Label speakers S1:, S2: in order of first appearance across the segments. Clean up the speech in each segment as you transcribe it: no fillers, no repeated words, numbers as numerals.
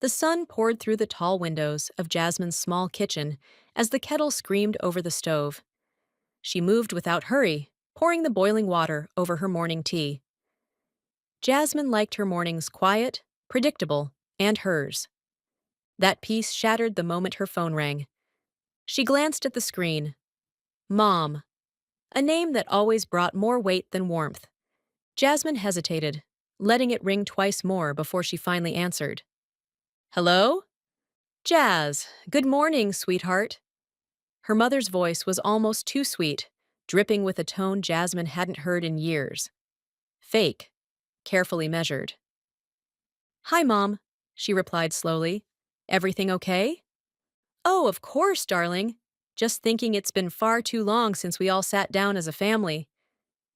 S1: The sun poured through the tall windows of Jasmine's small kitchen as the kettle screamed over the stove. She moved without hurry, pouring the boiling water over her morning tea. Jasmine liked her mornings quiet, predictable, and hers. That peace shattered the moment her phone rang. She glanced at the screen. Mom. A name that always brought more weight than warmth. Jasmine hesitated, letting it ring twice more before she finally answered. Hello? Jazz, good morning, sweetheart. Her mother's voice was almost too sweet, dripping with a tone Jasmine hadn't heard in years. Fake, carefully measured. Hi, Mom, she replied slowly. Everything okay? Oh, of course, darling. Just thinking it's been far too long since we all sat down as a family.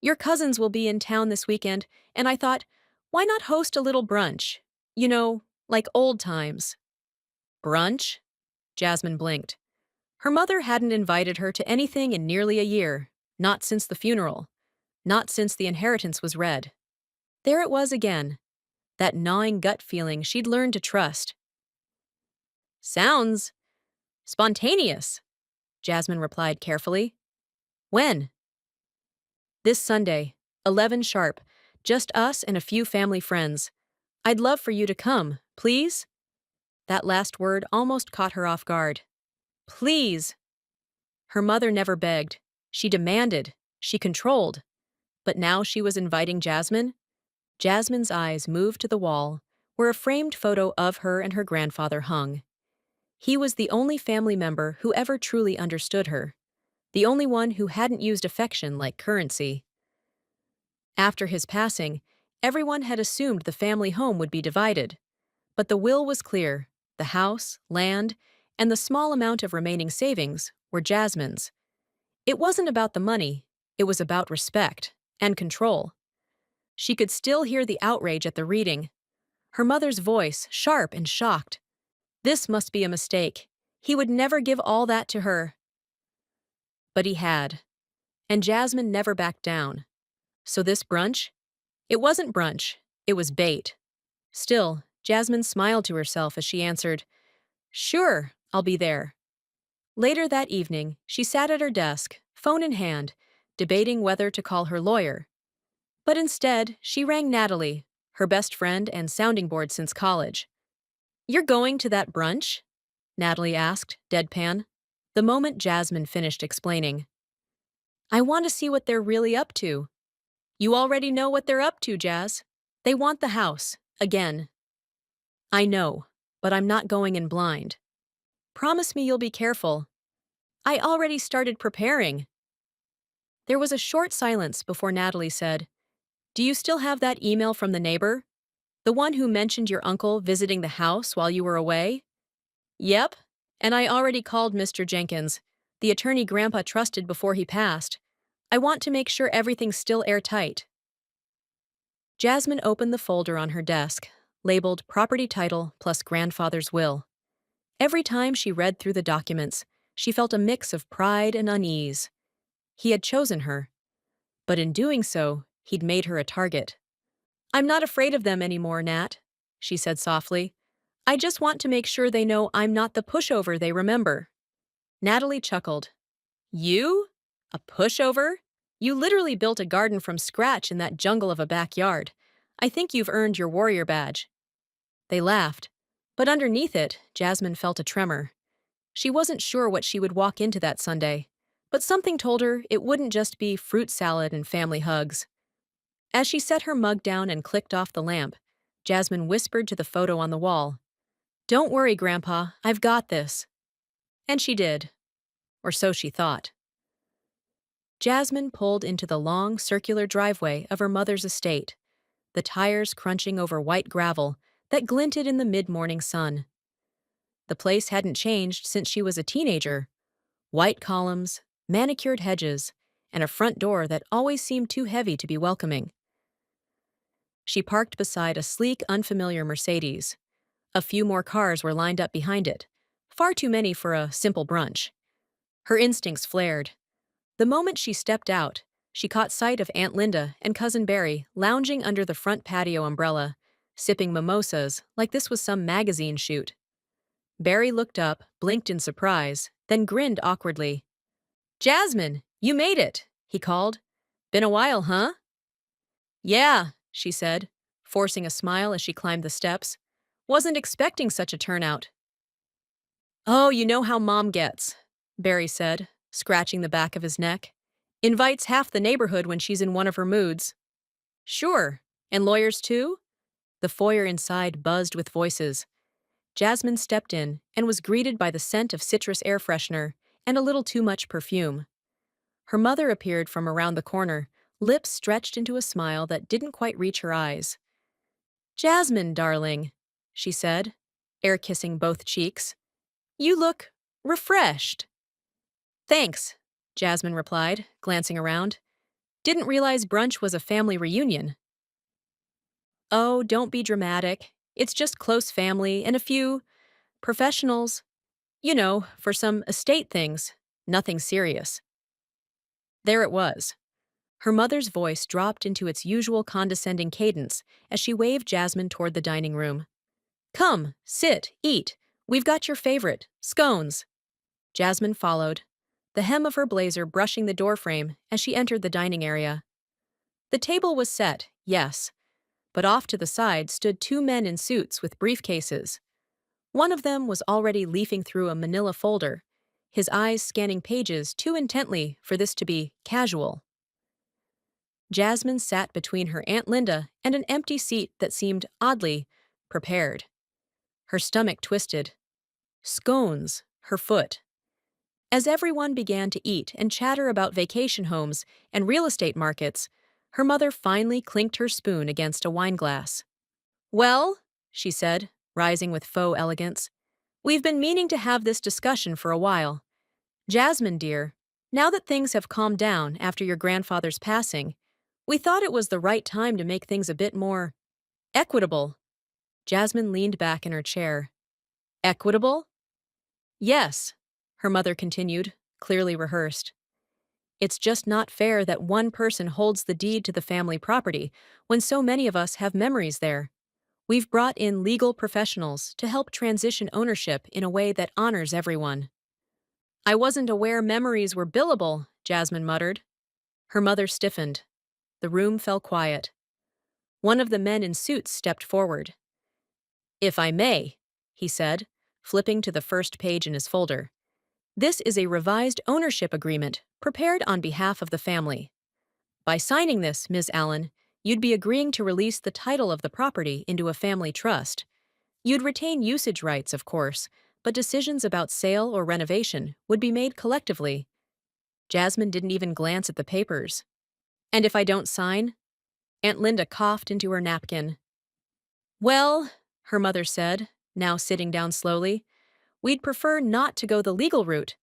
S1: Your cousins will be in town this weekend, and I thought, why not host a little brunch? You know, like old times. Brunch? Jasmine blinked. Her mother hadn't invited her to anything in nearly a year, not since the funeral, not since the inheritance was read. There it was again, that gnawing gut feeling she'd learned to trust. Sounds spontaneous, Jasmine replied carefully. When? This Sunday, 11 sharp, just us and a few family friends. I'd love for you to come, please? That last word almost caught her off guard. Please. Her mother never begged. She demanded. She controlled. But now she was inviting Jasmine. Jasmine's eyes moved to the wall, where a framed photo of her and her grandfather hung. He was the only family member who ever truly understood her, the only one who hadn't used affection like currency. After his passing, everyone had assumed the family home would be divided. But the will was clear. The house, land, and the small amount of remaining savings were Jasmine's. It wasn't about the money, it was about respect and control. She could still hear the outrage at the reading. Her mother's voice, sharp and shocked. This must be a mistake. He would never give all that to her. But he had. And Jasmine never backed down. So this brunch? It wasn't brunch, it was bait. Still, Jasmine smiled to herself as she answered, Sure, I'll be there. Later that evening, she sat at her desk, phone in hand, debating whether to call her lawyer. But instead, she rang Natalie, her best friend and sounding board since college. You're going to that brunch? Natalie asked, deadpan, the moment Jasmine finished explaining. I want to see what they're really up to. You already know what they're up to, Jazz. They want the house, again. I know, but I'm not going in blind. Promise me you'll be careful. I already started preparing. There was a short silence before Natalie said, Do you still have that email from the neighbor? The one who mentioned your uncle visiting the house while you were away? Yep, and I already called Mr. Jenkins, the attorney Grandpa trusted before he passed. I want to make sure everything's still airtight. Jasmine opened the folder on her desk, labeled Property Title plus Grandfather's Will. Every time she read through the documents, she felt a mix of pride and unease. He had chosen her, but in doing so, he'd made her a target. I'm not afraid of them anymore, Nat, she said softly. I just want to make sure they know I'm not the pushover they remember. Natalie chuckled. You? A pushover? You literally built a garden from scratch in that jungle of a backyard. I think you've earned your warrior badge. They laughed, but underneath it, Jasmine felt a tremor. She wasn't sure what she would walk into that Sunday, but something told her it wouldn't just be fruit salad and family hugs. As she set her mug down and clicked off the lamp, Jasmine whispered to the photo on the wall, Don't worry, Grandpa, I've got this. And she did. Or so she thought. Jasmine pulled into the long, circular driveway of her mother's estate, the tires crunching over white gravel that glinted in the mid-morning sun. The place hadn't changed since she was a teenager. White columns, manicured hedges, and a front door that always seemed too heavy to be welcoming. She parked beside a sleek, unfamiliar Mercedes. A few more cars were lined up behind it, far too many for a simple brunch. Her instincts flared. The moment she stepped out, she caught sight of Aunt Linda and Cousin Barry lounging under the front patio umbrella, sipping mimosas like this was some magazine shoot. Barry looked up, blinked in surprise, then grinned awkwardly. Jasmine, you made it, he called. Been a while, huh? Yeah, she said, forcing a smile as she climbed the steps. Wasn't expecting such a turnout. Oh, you know how Mom gets, Barry said, scratching the back of his neck. Invites half the neighborhood when she's in one of her moods. Sure. And lawyers too? The foyer inside buzzed with voices. Jasmine stepped in and was greeted by the scent of citrus air freshener and a little too much perfume. Her mother appeared from around the corner, lips stretched into a smile that didn't quite reach her eyes. Jasmine, darling, she said, air kissing both cheeks. You look refreshed. Thanks, Jasmine replied, glancing around. Didn't realize brunch was a family reunion. Oh, don't be dramatic. It's just close family and a few professionals. You know, for some estate things. Nothing serious. There it was. Her mother's voice dropped into its usual condescending cadence as she waved Jasmine toward the dining room. Come, sit, eat. We've got your favorite, scones. Jasmine followed, the hem of her blazer brushing the doorframe as she entered the dining area. The table was set, yes, but off to the side stood two men in suits with briefcases. One of them was already leafing through a manila folder, his eyes scanning pages too intently for this to be casual. Jasmine sat between her Aunt Linda and an empty seat that seemed, oddly, prepared. Her stomach twisted. Scones, her foot. As everyone began to eat and chatter about vacation homes and real estate markets, her mother finally clinked her spoon against a wineglass. Well, she said, rising with faux elegance, we've been meaning to have this discussion for a while. Jasmine, dear, now that things have calmed down after your grandfather's passing, we thought it was the right time to make things a bit more equitable. Jasmine leaned back in her chair. Equitable? Yes, her mother continued, clearly rehearsed. It's just not fair that one person holds the deed to the family property when so many of us have memories there. We've brought in legal professionals to help transition ownership in a way that honors everyone. I wasn't aware memories were billable, Jasmine muttered. Her mother stiffened. The room fell quiet. One of the men in suits stepped forward. If I may, he said, flipping to the first page in his folder. This is a revised ownership agreement prepared on behalf of the family. By signing this, Ms. Allen, you'd be agreeing to release the title of the property into a family trust. You'd retain usage rights, of course, but decisions about sale or renovation would be made collectively. Jasmine didn't even glance at the papers. And if I don't sign? Aunt Linda coughed into her napkin. Well, her mother said, now sitting down slowly, we'd prefer not to go the legal route.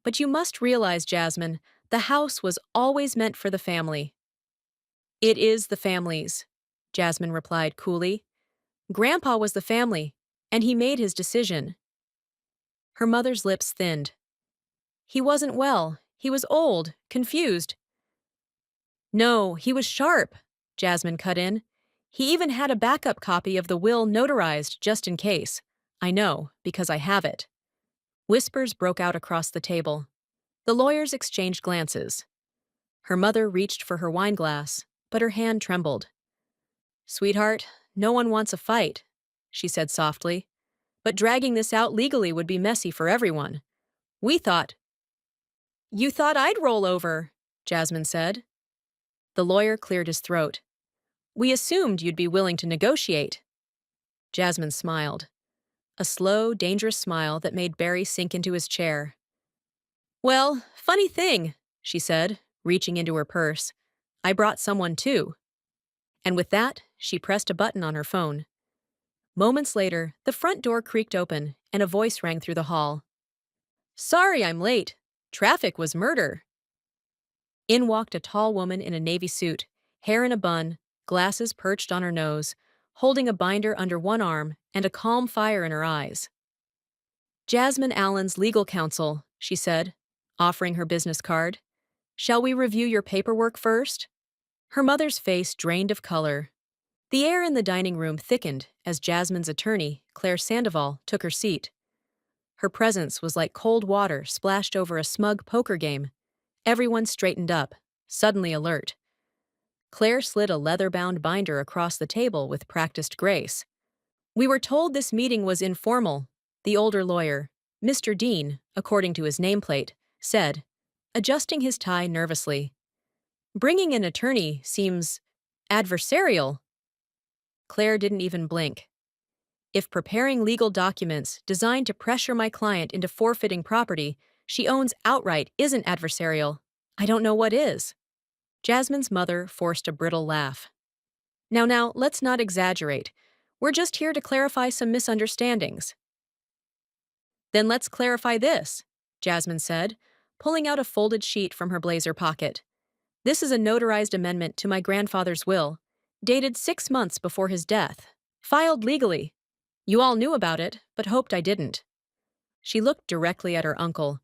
S1: But you must realize, Jasmine, the house was always meant for the family. It is the family's, Jasmine replied coolly. Grandpa was the family, and he made his decision. Her mother's lips thinned. He wasn't well. He was old, confused. No, he was sharp, Jasmine cut in. He even had a backup copy of the will notarized just in case. I know, because I have it. Whispers broke out across the table. The lawyers exchanged glances. Her mother reached for her wineglass, but her hand trembled. Sweetheart, no one wants a fight, she said softly. But dragging this out legally would be messy for everyone. We thought. You thought I'd roll over, Jasmine said. The lawyer cleared his throat. We assumed you'd be willing to negotiate. Jasmine smiled. A slow, dangerous smile that made Barry sink into his chair. Well, funny thing, she said, reaching into her purse. I brought someone too. And with that, she pressed a button on her phone. Moments later, the front door creaked open and a voice rang through the hall. Sorry I'm late. Traffic was murder. In walked a tall woman in a navy suit, hair in a bun, glasses perched on her nose, holding a binder under one arm and a calm fire in her eyes. Jasmine Allen's legal counsel, she said, offering her business card. Shall we review your paperwork first? Her mother's face drained of color. The air in the dining room thickened as Jasmine's attorney, Claire Sandoval, took her seat. Her presence was like cold water splashed over a smug poker game. Everyone straightened up, suddenly alert. Claire slid a leather-bound binder across the table with practiced grace. "We were told this meeting was informal," the older lawyer, Mr. Dean, according to his nameplate, said, adjusting his tie nervously. "Bringing an attorney seems adversarial." Claire didn't even blink. "If preparing legal documents designed to pressure my client into forfeiting property she owns outright isn't adversarial, I don't know what is." Jasmine's mother forced a brittle laugh. Now, let's not exaggerate. We're just here to clarify some misunderstandings." "Then let's clarify this," Jasmine said, pulling out a folded sheet from her blazer pocket. "This is a notarized amendment to my grandfather's will, dated 6 months before his death, filed legally. You all knew about it, but hoped I didn't." She looked directly at her uncle.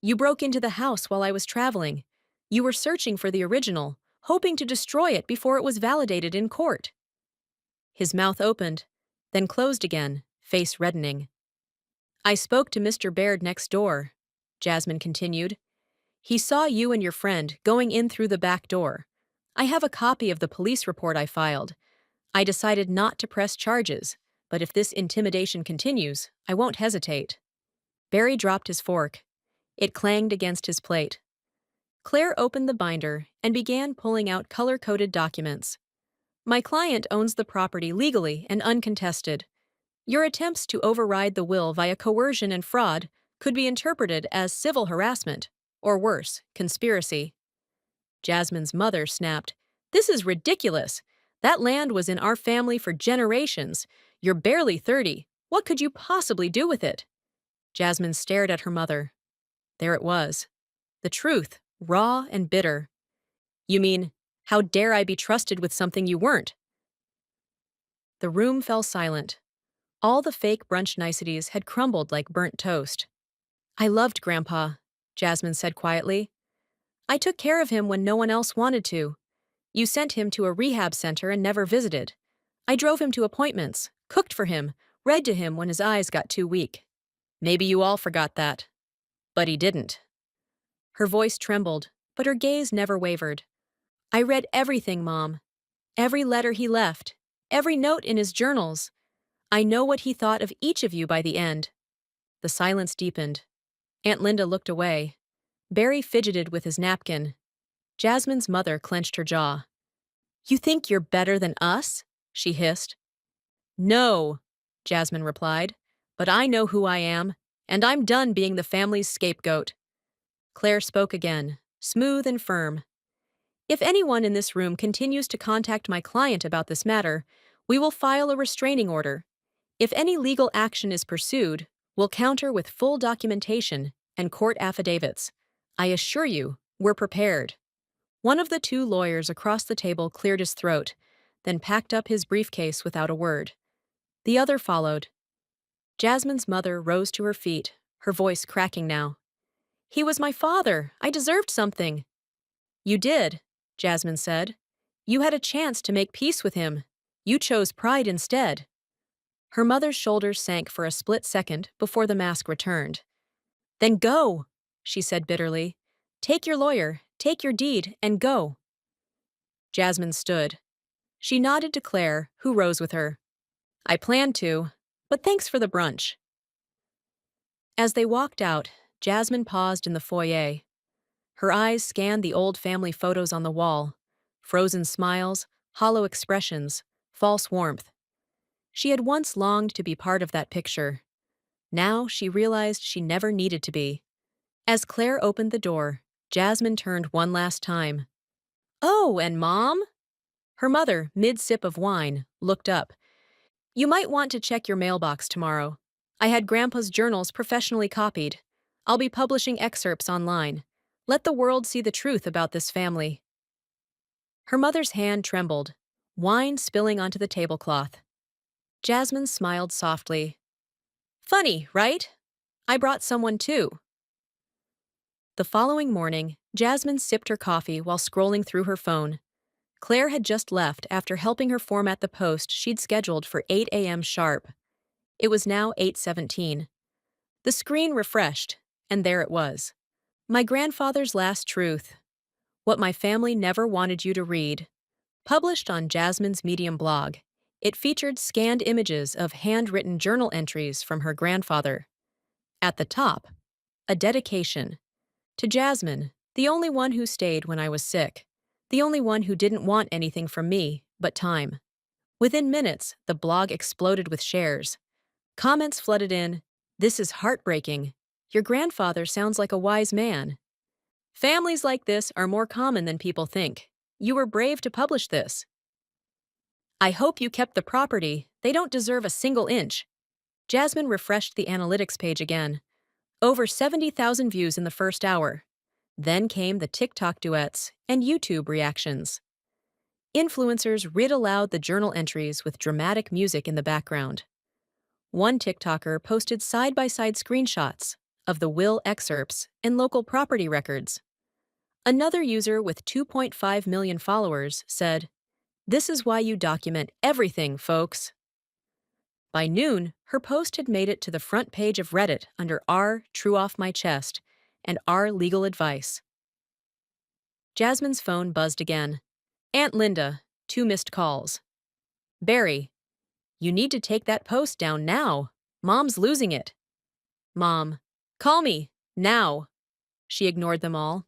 S1: "You broke into the house while I was traveling. You were searching for the original, hoping to destroy it before it was validated in court." His mouth opened, then closed again, face reddening. "I spoke to Mr. Baird next door," Jasmine continued. "He saw you and your friend going in through the back door. I have a copy of the police report I filed. I decided not to press charges, but if this intimidation continues, I won't hesitate." Barry dropped his fork. It clanged against his plate. Claire opened the binder and began pulling out color-coded documents. "My client owns the property legally and uncontested. Your attempts to override the will via coercion and fraud could be interpreted as civil harassment, or worse, conspiracy." Jasmine's mother snapped, "This is ridiculous. That land was in our family for generations. You're barely 30. What could you possibly do with it?" Jasmine stared at her mother. There it was. The truth, raw and bitter. "You mean, how dare I be trusted with something you weren't?" The room fell silent. All the fake brunch niceties had crumbled like burnt toast. "I loved Grandpa," Jasmine said quietly. "I took care of him when no one else wanted to. You sent him to a rehab center and never visited. I drove him to appointments, cooked for him, read to him when his eyes got too weak. Maybe you all forgot that. But he didn't." Her voice trembled, but her gaze never wavered. "I read everything, Mom. Every letter he left, every note in his journals. I know what he thought of each of you by the end." The silence deepened. Aunt Linda looked away. Barry fidgeted with his napkin. Jasmine's mother clenched her jaw. "You think you're better than us?" she hissed. "No," Jasmine replied, "but I know who I am, and I'm done being the family's scapegoat." Claire spoke again, smooth and firm. "If anyone in this room continues to contact my client about this matter, we will file a restraining order. If any legal action is pursued, we'll counter with full documentation and court affidavits. I assure you, we're prepared." One of the two lawyers across the table cleared his throat, then packed up his briefcase without a word. The other followed. Jasmine's mother rose to her feet, her voice cracking now. "He was my father. I deserved something." "You did," Jasmine said. "You had a chance to make peace with him. You chose pride instead." Her mother's shoulders sank for a split second before the mask returned. "Then go," she said bitterly. "Take your lawyer, take your deed, and go." Jasmine stood. She nodded to Claire, who rose with her. "I planned to, but thanks for the brunch." As they walked out, Jasmine paused in the foyer. Her eyes scanned the old family photos on the wall. Frozen smiles, hollow expressions, false warmth. She had once longed to be part of that picture. Now she realized she never needed to be. As Claire opened the door, Jasmine turned one last time. "Oh, and Mom?" Her mother, mid-sip of wine, looked up. "You might want to check your mailbox tomorrow. I had Grandpa's journals professionally copied. I'll be publishing excerpts online. Let the world see the truth about this family." Her mother's hand trembled, wine spilling onto the tablecloth. Jasmine smiled softly. "Funny, right? I brought someone too." The following morning, Jasmine sipped her coffee while scrolling through her phone. Claire had just left after helping her format the post she'd scheduled for 8 a.m. sharp. It was now 8:17. The screen refreshed, and there it was. My grandfather's last truth. What my family never wanted you to read. Published on Jasmine's Medium blog, it featured scanned images of handwritten journal entries from her grandfather. At the top, a dedication. To Jasmine, the only one who stayed when I was sick. The only one who didn't want anything from me but time. Within minutes, the blog exploded with shares. Comments flooded in. This is heartbreaking. Your grandfather sounds like a wise man. Families like this are more common than people think. You were brave to publish this. I hope you kept the property. They don't deserve a single inch. Jasmine refreshed the analytics page again. Over 70,000 views in the first hour. Then came the TikTok duets and YouTube reactions. Influencers read aloud the journal entries with dramatic music in the background. One TikToker posted side-by-side screenshots of the will excerpts and local property records. Another user with 2.5 million followers said, "This is why you document everything, folks." By noon, her post had made it to the front page of Reddit under R. True Off My Chest and R. Legal Advice. Jasmine's phone buzzed again. Aunt Linda, 2 missed calls. Barry, you need to take that post down now. Mom's losing it. Mom, call me, now. She ignored them all.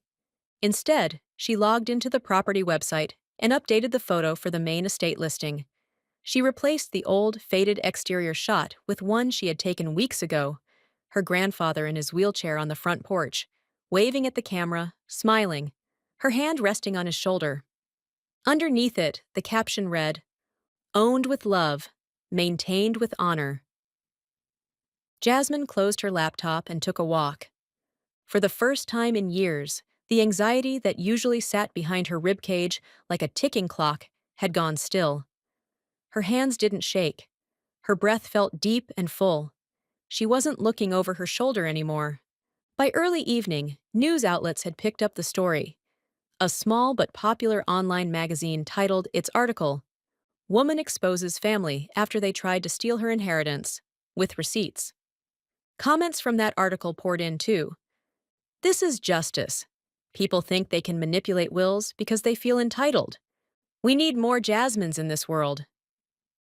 S1: Instead, she logged into the property website and updated the photo for the main estate listing. She replaced the old, faded exterior shot with one she had taken weeks ago, her grandfather in his wheelchair on the front porch, waving at the camera, smiling, her hand resting on his shoulder. Underneath it, the caption read, "Owned with love, maintained with honor." Jasmine closed her laptop and took a walk. For the first time in years, the anxiety that usually sat behind her ribcage like a ticking clock had gone still. Her hands didn't shake. Her breath felt deep and full. She wasn't looking over her shoulder anymore. By early evening, news outlets had picked up the story. A small but popular online magazine titled its article, "Woman Exposes Family After They Tried to Steal Her Inheritance," with receipts. Comments from that article poured in too. This is justice. People think they can manipulate wills because they feel entitled. We need more Jasmines in this world.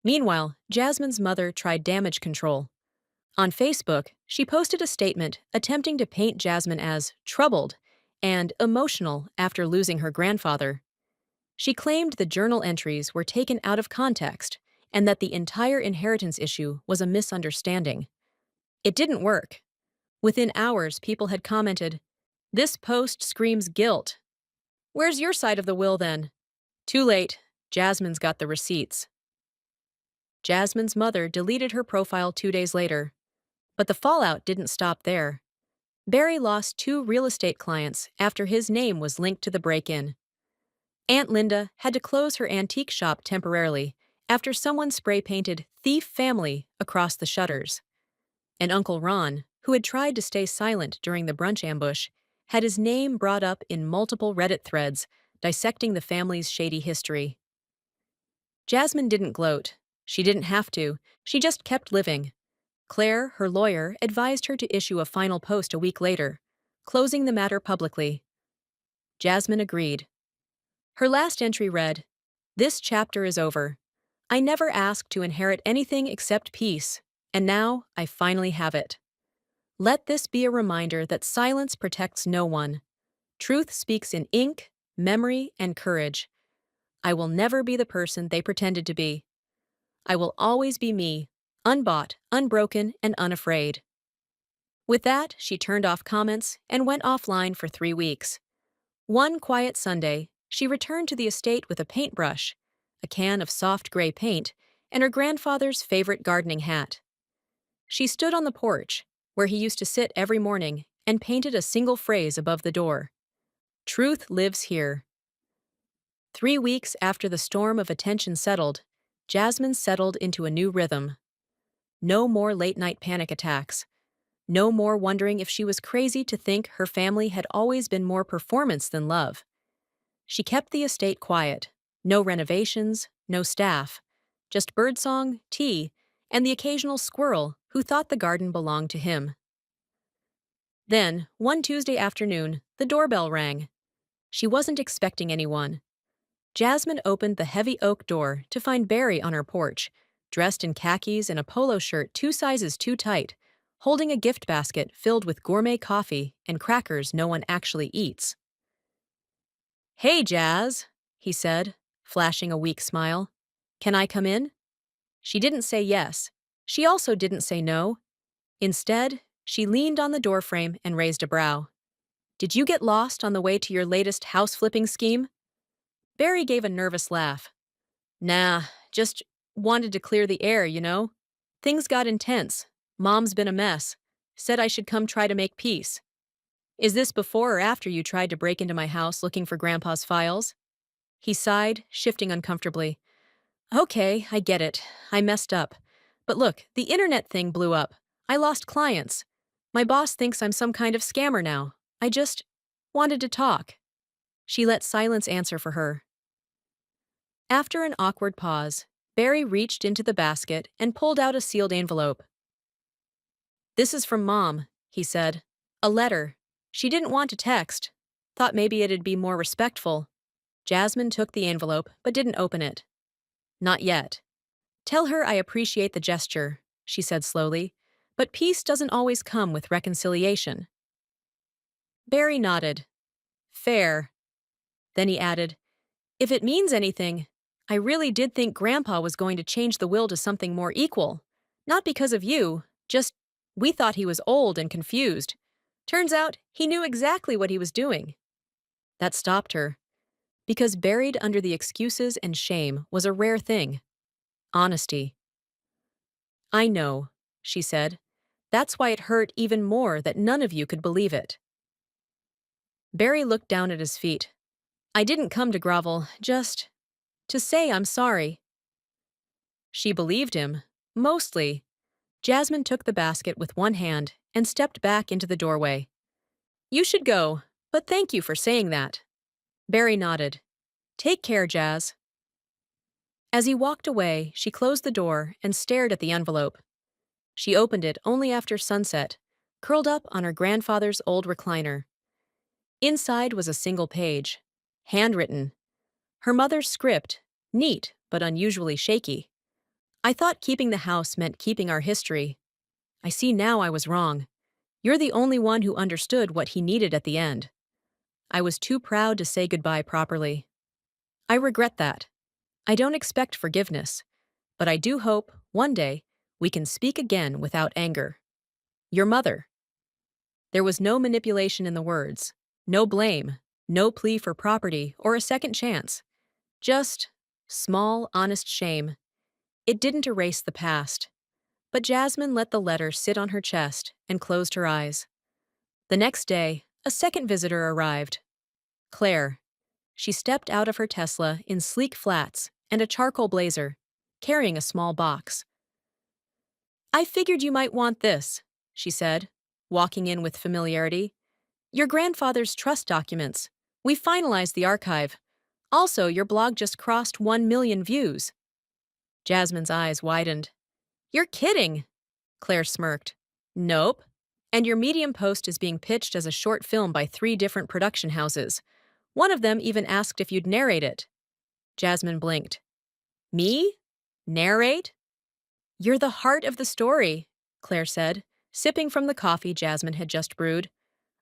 S1: Meanwhile, Jasmine's mother tried damage control. On Facebook, she posted a statement attempting to paint Jasmine as troubled and emotional after losing her grandfather. She claimed the journal entries were taken out of context and that the entire inheritance issue was a misunderstanding. It didn't work. Within hours, people had commented, "This post screams guilt." Where's your side of the will then? Too late. Jasmine's got the receipts. Jasmine's mother deleted her profile 2 days later. But the fallout didn't stop there. Barry lost 2 real estate clients after his name was linked to the break-in. Aunt Linda had to close her antique shop temporarily after someone spray-painted "Thief Family" across the shutters. And Uncle Ron, who had tried to stay silent during the brunch ambush, had his name brought up in multiple Reddit threads dissecting the family's shady history. Jasmine didn't gloat. She didn't have to. She just kept living. Claire, her lawyer, advised her to issue a final post a week later, closing the matter publicly. Jasmine agreed. Her last entry read, "This chapter is over. I never asked to inherit anything except peace, and now I finally have it. Let this be a reminder that silence protects no one. Truth speaks in ink, memory, and courage. I will never be the person they pretended to be. I will always be me, unbought, unbroken, and unafraid." With that, she turned off comments and went offline for 3 weeks. One quiet Sunday, she returned to the estate with a paintbrush, a can of soft gray paint, and her grandfather's favorite gardening hat. She stood on the porch, where he used to sit every morning, and painted a single phrase above the door. "Truth lives here." 3 weeks after the storm of attention settled, Jasmine settled into a new rhythm. No more late-night panic attacks. No more wondering if she was crazy to think her family had always been more performance than love. She kept the estate quiet, No renovations, no staff. Just birdsong, tea, and the occasional squirrel who thought the garden belonged to him. Then, one Tuesday afternoon, the doorbell rang. She wasn't expecting anyone. Jasmine opened the heavy oak door to find Barry on her porch, dressed in khakis and a polo shirt 2 sizes too tight, holding a gift basket filled with gourmet coffee and crackers no one actually eats. "Hey, Jazz," he said, flashing a weak smile. "Can I come in?" She didn't say yes. She also didn't say no. Instead, she leaned on the doorframe and raised a brow. "Did you get lost on the way to your latest house-flipping scheme?" Barry gave a nervous laugh. "Nah, just wanted to clear the air, you know? Things got intense. Mom's been a mess. Said I should come try to make peace." "Is this before or after you tried to break into my house looking for Grandpa's files?" He sighed, shifting uncomfortably. "Okay, I get it. I messed up. But look, the internet thing blew up. I lost clients. My boss thinks I'm some kind of scammer now. I just wanted to talk." She let silence answer for her. After an awkward pause, Barry reached into the basket and pulled out a sealed envelope. "This is from Mom," he said. "A letter. She didn't want to text. Thought maybe it'd be more respectful." Jasmine took the envelope but didn't open it. "Not yet. Tell her I appreciate the gesture," she said slowly, "but peace doesn't always come with reconciliation." Barry nodded. "Fair." Then he added, "If it means anything, I really did think Grandpa was going to change the will to something more equal. Not because of you, just we thought he was old and confused. Turns out he knew exactly what he was doing." That stopped her, because buried under the excuses and shame was a rare thing: honesty. "I know," she said. "That's why it hurt even more that none of you could believe it." Barry looked down at his feet. "I didn't come to grovel, just to say I'm sorry." She believed him. Mostly. Jasmine took the basket with one hand and stepped back into the doorway. "You should go, but thank you for saying that." Barry nodded. "Take care, Jazz." As he walked away, she closed the door and stared at the envelope. She opened it only after sunset, curled up on her grandfather's old recliner. Inside was a single page. Handwritten. Her mother's script, neat but unusually shaky. "I thought keeping the house meant keeping our history. I see now I was wrong. You're the only one who understood what he needed at the end. I was too proud to say goodbye properly. I regret that. I don't expect forgiveness, but I do hope, one day, we can speak again without anger. Your mother." There was no manipulation in the words, no blame, no plea for property or a second chance. Just small, honest shame. It didn't erase the past. But Jasmine let the letter sit on her chest and closed her eyes. The next day, a second visitor arrived. Claire. She stepped out of her Tesla in sleek flats and a charcoal blazer, carrying a small box. "I figured you might want this," she said, walking in with familiarity. "Your grandfather's trust documents. We finalized the archive. Also, your blog just crossed 1 million views." Jasmine's eyes widened. "You're kidding," Claire smirked. "Nope. And your Medium post is being pitched as a short film by 3 different production houses. One of them even asked if you'd narrate it." Jasmine blinked. "Me? Narrate?" "You're the heart of the story," Claire said, sipping from the coffee Jasmine had just brewed.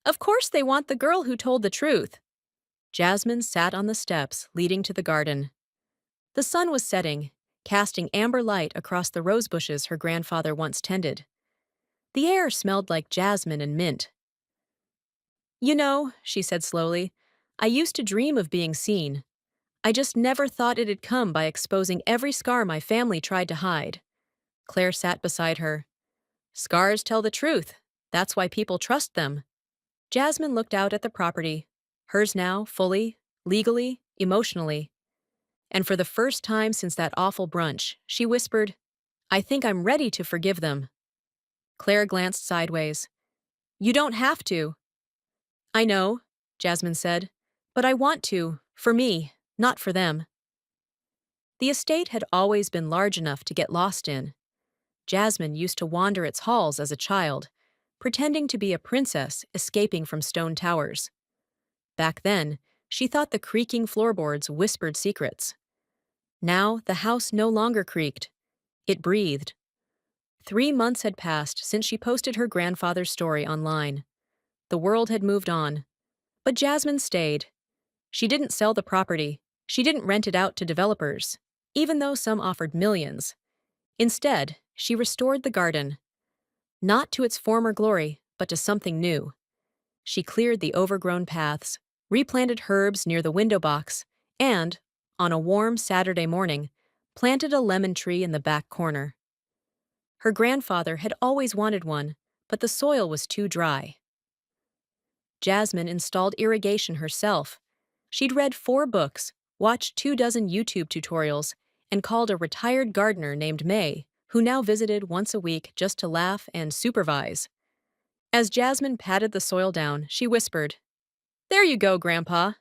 S1: "Of course they want the girl who told the truth." Jasmine sat on the steps leading to the garden. The sun was setting, casting amber light across the rose bushes her grandfather once tended. The air smelled like jasmine and mint. "You know," she said slowly, "I used to dream of being seen. I just never thought it'd come by exposing every scar my family tried to hide." Claire sat beside her. "Scars tell the truth. That's why people trust them." Jasmine looked out at the property, hers now, fully, legally, emotionally. And for the first time since that awful brunch, she whispered, "I think I'm ready to forgive them." Claire glanced sideways. "You don't have to." "I know," Jasmine said, "but I want to, for me, not for them." The estate had always been large enough to get lost in. Jasmine used to wander its halls as a child, pretending to be a princess escaping from stone towers. Back then, she thought the creaking floorboards whispered secrets. Now, the house no longer creaked. It breathed. 3 months had passed since she posted her grandfather's story online. The world had moved on. But Jasmine stayed. She didn't sell the property. She didn't rent it out to developers, even though some offered millions. Instead, she restored the garden, not to its former glory, but to something new. She cleared the overgrown paths, replanted herbs near the window box, and, on a warm Saturday morning, planted a lemon tree in the back corner. Her grandfather had always wanted one, but the soil was too dry. Jasmine installed irrigation herself. She'd read 4 books, watched 24 YouTube tutorials, and called a retired gardener named May, who now visited once a week just to laugh and supervise. As Jasmine patted the soil down, she whispered, "There you go, Grandpa.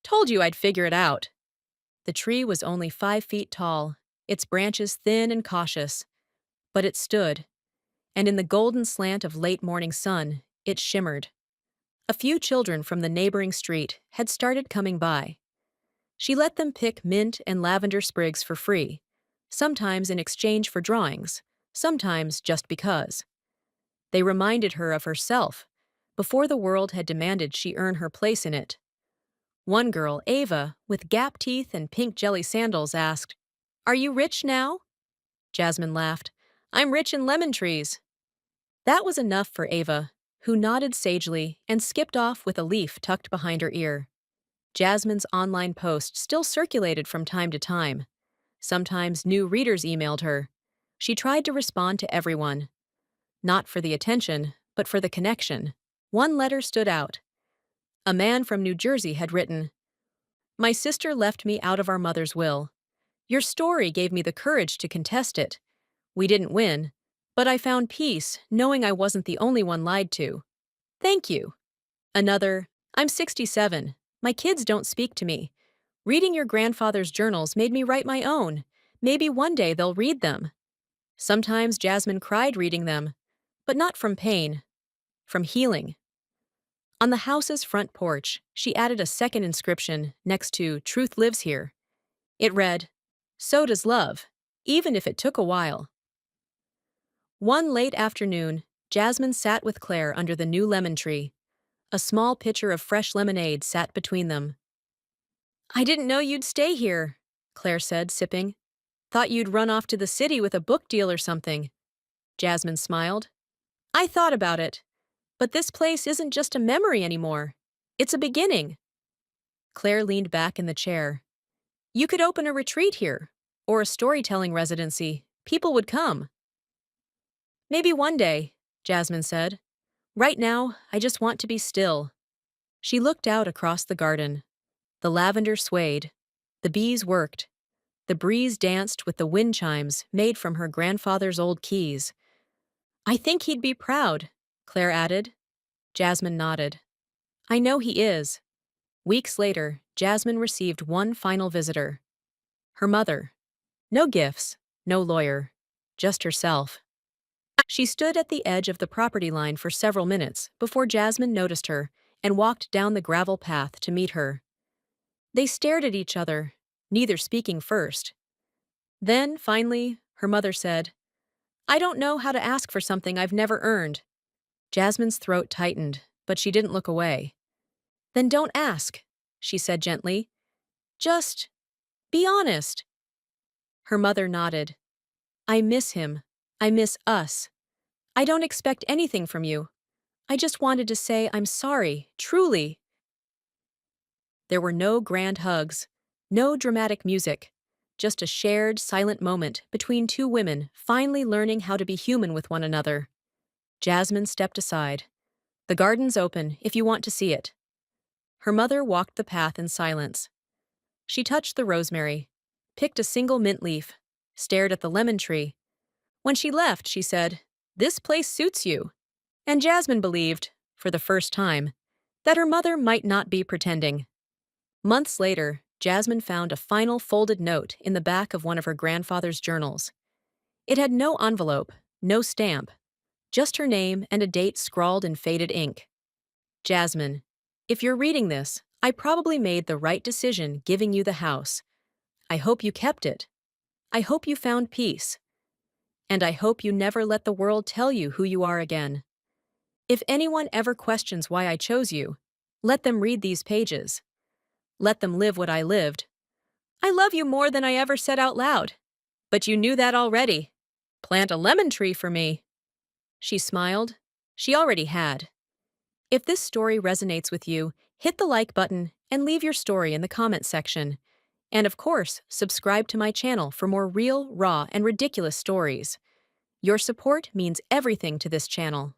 S1: Told you I'd figure it out." The tree was only 5 feet tall, its branches thin and cautious. But it stood, and in the golden slant of late morning sun, it shimmered. A few children from the neighboring street had started coming by. She let them pick mint and lavender sprigs for free, sometimes in exchange for drawings, sometimes just because. They reminded her of herself, before the world had demanded she earn her place in it. One girl, Ava, with gap teeth and pink jelly sandals, asked, "Are you rich now?" Jasmine laughed. "I'm rich in lemon trees." That was enough for Ava, who nodded sagely and skipped off with a leaf tucked behind her ear. Jasmine's online post still circulated from time to time. Sometimes new readers emailed her. She tried to respond to everyone. Not for the attention, but for the connection. One letter stood out. A man from New Jersey had written, "My sister left me out of our mother's will. Your story gave me the courage to contest it. We didn't win, but I found peace knowing I wasn't the only one lied to. Thank you." Another, "I'm 67. My kids don't speak to me. Reading your grandfather's journals made me write my own. Maybe one day they'll read them." Sometimes Jasmine cried reading them, but not from pain, from healing. On the house's front porch, she added a second inscription next to "Truth lives here." It read, "So does love, even if it took a while." One late afternoon, Jasmine sat with Claire under the new lemon tree. A small pitcher of fresh lemonade sat between them. "I didn't know you'd stay here," Claire said, sipping. "Thought you'd run off to the city with a book deal or something." Jasmine smiled. "I thought about it, but this place isn't just a memory anymore. It's a beginning." Claire leaned back in the chair. "You could open a retreat here, or a storytelling residency. People would come." "Maybe one day," Jasmine said. "Right now, I just want to be still." She looked out across the garden. The lavender swayed. The bees worked. The breeze danced with the wind chimes made from her grandfather's old keys. "I think he'd be proud," Claire added. Jasmine nodded. "I know he is." Weeks later, Jasmine received one final visitor. Her mother. No gifts, no lawyer, just herself. She stood at the edge of the property line for several minutes before Jasmine noticed her and walked down the gravel path to meet her. They stared at each other, neither speaking first. Then, finally, her mother said, "I don't know how to ask for something I've never earned." Jasmine's throat tightened, but she didn't look away. "Then don't ask," she said gently. "Just be honest." Her mother nodded. "I miss him. I miss us. I don't expect anything from you. I just wanted to say I'm sorry, truly." There were no grand hugs, no dramatic music, just a shared, silent moment between two women finally learning how to be human with one another. Jasmine stepped aside. "The garden's open if you want to see it." Her mother walked the path in silence. She touched the rosemary, picked a single mint leaf, stared at the lemon tree. When she left, she said, "This place suits you." And Jasmine believed, for the first time, that her mother might not be pretending. Months later, Jasmine found a final folded note in the back of one of her grandfather's journals. It had no envelope, no stamp, just her name and a date scrawled in faded ink. Jasmine, if you're reading this, I probably made the right decision giving you the house. I hope you kept it. I hope you found peace. And I hope you never let the world tell you who you are again. If anyone ever questions why I chose you, let them read these pages. Let them live what I lived. I love you more than I ever said out loud. But you knew that already. Plant a lemon tree for me. She smiled. She already had. If this story resonates with you, hit the like button and leave your story in the comment section. And of course, subscribe to my channel for more real, raw, and ridiculous stories. Your support means everything to this channel.